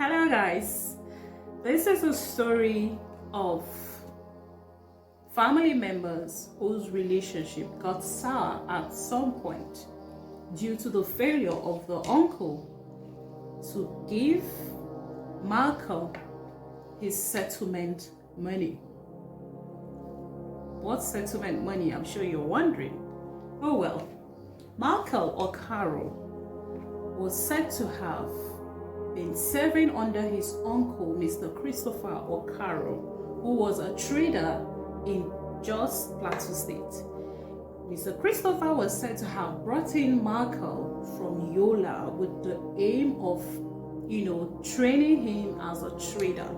Hello guys, this is a story of family members whose relationship got sour at some point due to the failure of the uncle to give Malcolm his settlement money. What settlement money? I'm sure you're wondering. Oh well, Malcolm or Carol was said to have been serving under his uncle, Mr. Christopher O'Carroll, who was a trader in Jos Plateau State. Mr. Christopher was said to have brought in Michael from Yola with the aim of, training him as a trader.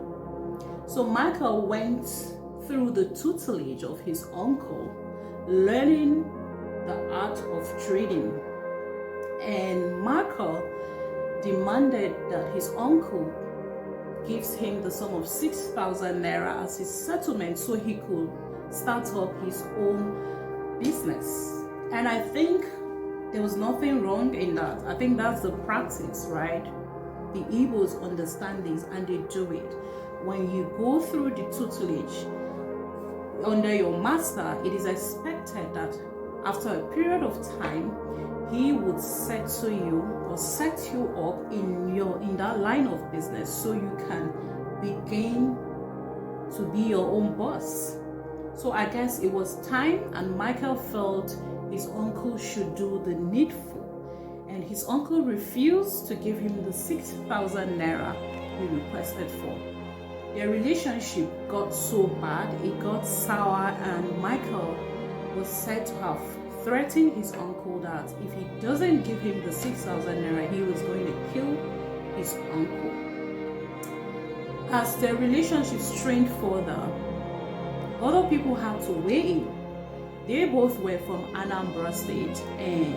So Michael went through the tutelage of his uncle, learning the art of trading. And Michael demanded that his uncle gives him the sum of 6,000 naira as his settlement so he could start up his own business. And I think there was nothing wrong in that. I think that's the practice, right? The Igbos understand this and they do it. When you go through the tutelage under your master, it is expected that after a period of time, he would settle you or set you up in that line of business so you can begin to be your own boss. So I guess it was time, and Michael felt his uncle should do the needful, and his uncle refused to give him the 6,000 naira he requested for. Their relationship got so bad, it got sour, and Michael was said to have threatened his uncle that if he doesn't give him the 6,000 naira, he was going to kill his uncle. As their relationship strained further, other people had to weigh in. They both were from Anambra State and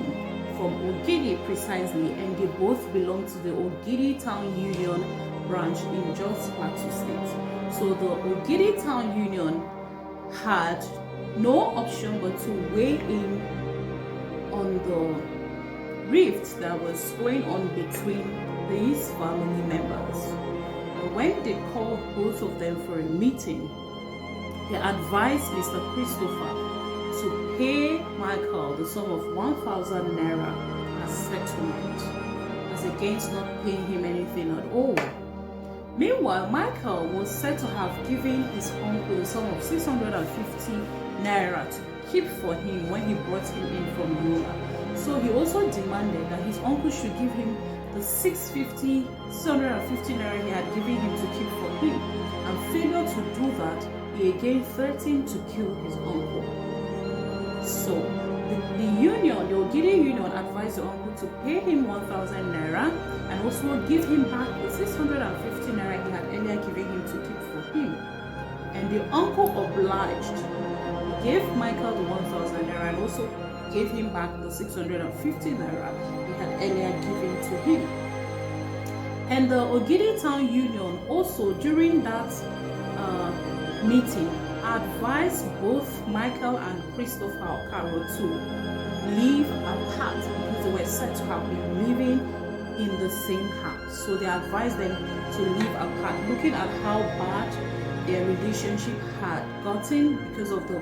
from Ogidi precisely, and they both belonged to the Ogidi Town Union branch in Jos Plateau State. So the Ogidi Town Union had no option but to weigh in on the rift that was going on between these family members. And when they called both of them for a meeting, they advised Mr. Christopher to pay Michael the sum of 1,000 naira as settlement, as against not paying him anything at all. Meanwhile, Michael was said to have given his uncle the sum of 650 naira to keep for him when he brought him in from Yola. So he also demanded that his uncle should give him the 650 naira he had given him to keep for him. And failure to do that, he again threatened to kill his uncle. So the Ogidi Union advised the uncle to pay him 1,000 naira and also give him back the 650 naira he had earlier given him to keep for him. And the uncle obliged, gave Michael the 1,000 naira and also gave him back the 650 naira he had earlier given to him. And the Ogidi Town Union also, during that meeting, advised both Michael and Christopher O'Carroll to live apart because they were said to have been living in the same house. So they advised them to live apart, looking at how bad their relationship had gotten because of the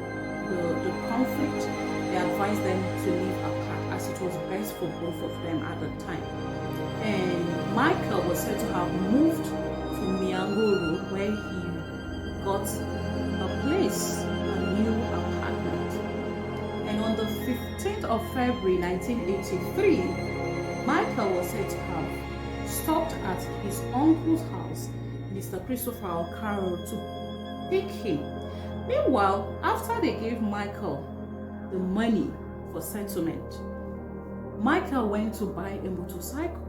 conflict. They advised them to live apart as it was best for both of them at the time. And Michael was said to have moved to Miango Road, where he got a place, a new apartment. And on the 15th of February 1983, Michael was said to have stopped at his uncle's house, Mr. Christopher O'Carroll, to pick him. Meanwhile, after they gave Michael the money for settlement, Michael went to buy a motorcycle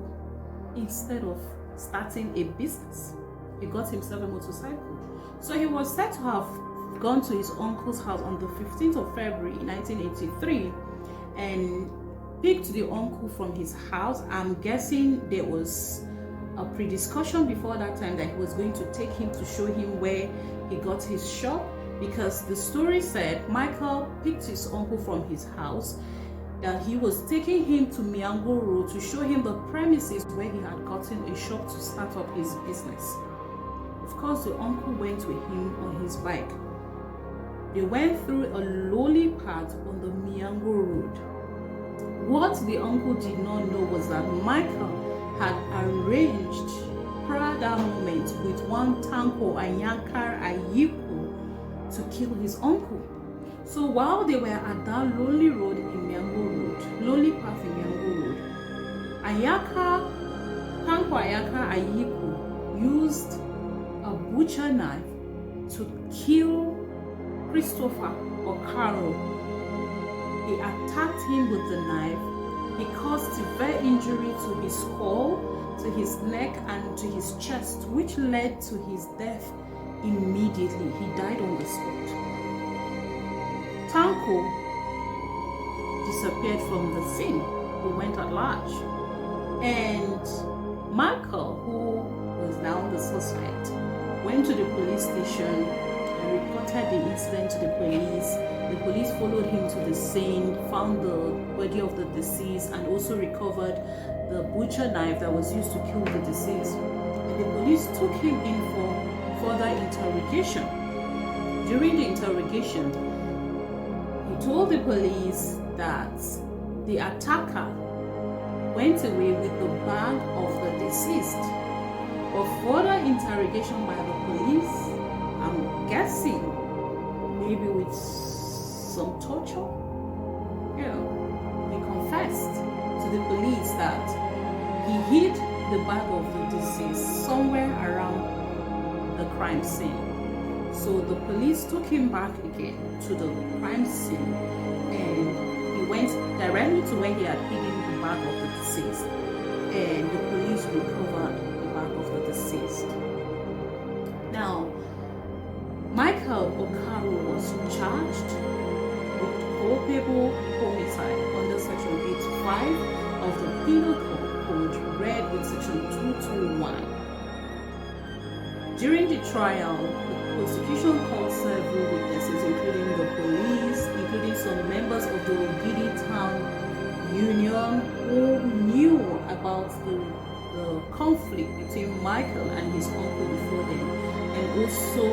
instead of starting a business. He got himself a motorcycle. So he was said to have gone to his uncle's house on the 15th of February 1983 and picked the uncle from his house. I'm guessing there was a pre-discussion before that time that he was going to take him to show him where he got his shop, because the story said Michael picked his uncle from his house, that he was taking him to Miango Road to show him the premises where he had gotten a shop to start up his business. Of course, the uncle went with him on his bike. They went through a lonely path on the Miango Road. What the uncle did not know was that Michael had arranged prior that moment with one Tanko Anyakar Ayiku to kill his uncle. So while they were at that lonely road in Miango Road, lonely path in Miango Road, Tanko Anyakar Ayiku used a butcher knife to kill Christopher Okaro. He attacked him with the knife. He caused severe injury to his skull, to his neck, and to his chest, which led to his death immediately. He died on the spot. Tanko disappeared from the scene. He went at large. And Michael, who was now the suspect, went to the police station and reported the incident to the police. The police followed him to the scene, found the body of the deceased, and also recovered the butcher knife that was used to kill the deceased. And the police took him in for further interrogation. During the interrogation, he told the police that the attacker went away with the bag of the deceased. For further interrogation by the police, I'm guessing maybe with some torture, he confessed to the police that he hid the bag of the deceased somewhere around the crime scene. So the police took him back again to the crime scene, and he went directly to where he had hidden the bag of the deceased, and the police recovered the bag of the deceased. Now, Michael Okaro was charged with culpable homicide under Section 85 of the Penal Code, read with Section 221. During the trial, the prosecution called several witnesses, including the police, including some members of the Ogidi Town Union who knew about the conflict between Michael and his uncle before them, and also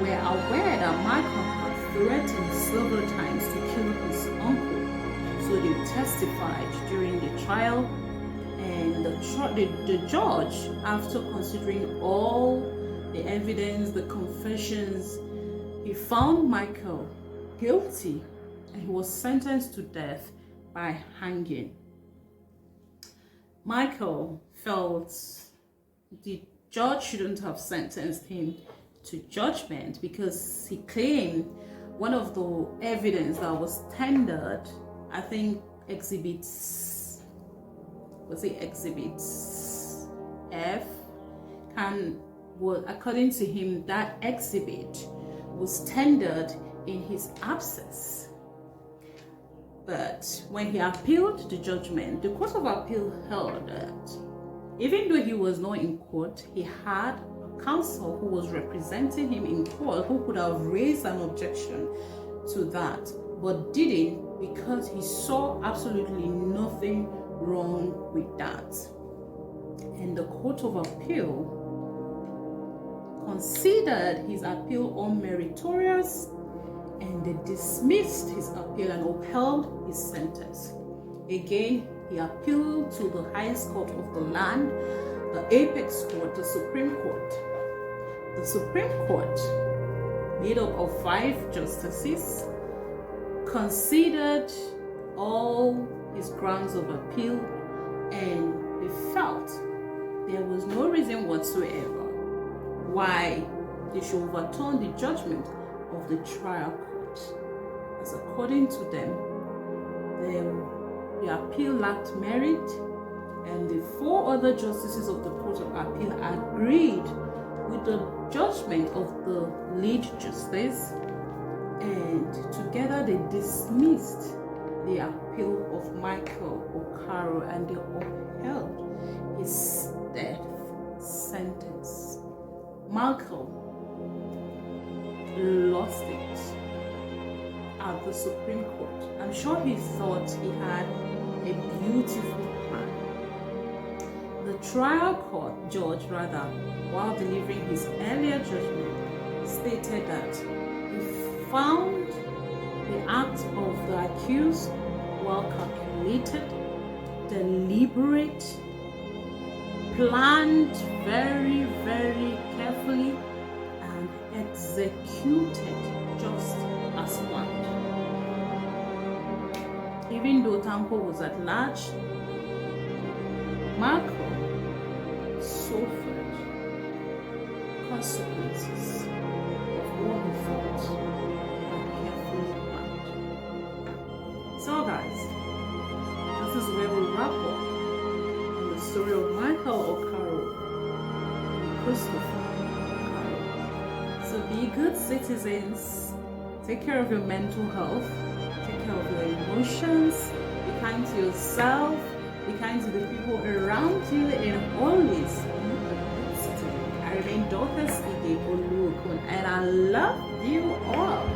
were aware that Michael had threatened several times to kill his uncle. So they testified during the trial, and the judge, after considering all the evidence, the confessions, he found Michael guilty, and he was sentenced to death by hanging. Michael felt the judge shouldn't have sentenced him to judgment because he claimed one of the evidence that was tendered, I think exhibits F, according to him, that exhibit was tendered in his absence. But when he appealed the judgment, the Court of Appeal held that even though he was not in court, he had counsel who was representing him in court who could have raised an objection to that, but didn't, because he saw absolutely nothing wrong with that. And the Court of Appeal considered his appeal unmeritorious, and they dismissed his appeal and upheld his sentence. Again, he appealed to the highest court of the land, the apex court, the Supreme Court. The Supreme Court, made up of 5 justices, considered all his grounds of appeal, and they felt there was no reason whatsoever why they should overturn the judgment of the trial court, as according to them, the appeal lacked merit, and the 4 other justices of the Court of Appeal agreed with the judgment of the lead justice, and together they dismissed the appeal of Michael Okaro, and they upheld his death sentence. Michael lost it at the Supreme Court. I'm sure he thought he had a beautiful plan. The trial court judge, rather, while delivering his earlier judgment, stated that he found the act of the accused well calculated, deliberate, planned very, very carefully, and executed just as planned. Even though Tanko was at large, Marco suffered consequences of what he thought and carefully planned. So guys, this is where we wrap up on the story of Michael Okaro and Christopher Okaro. So be good citizens, take care of your mental health, take care of your emotions, be kind to yourself, be kind to the people around you, and always be a good citizen. I remain Dorcas Ide Olukun, and I love you all.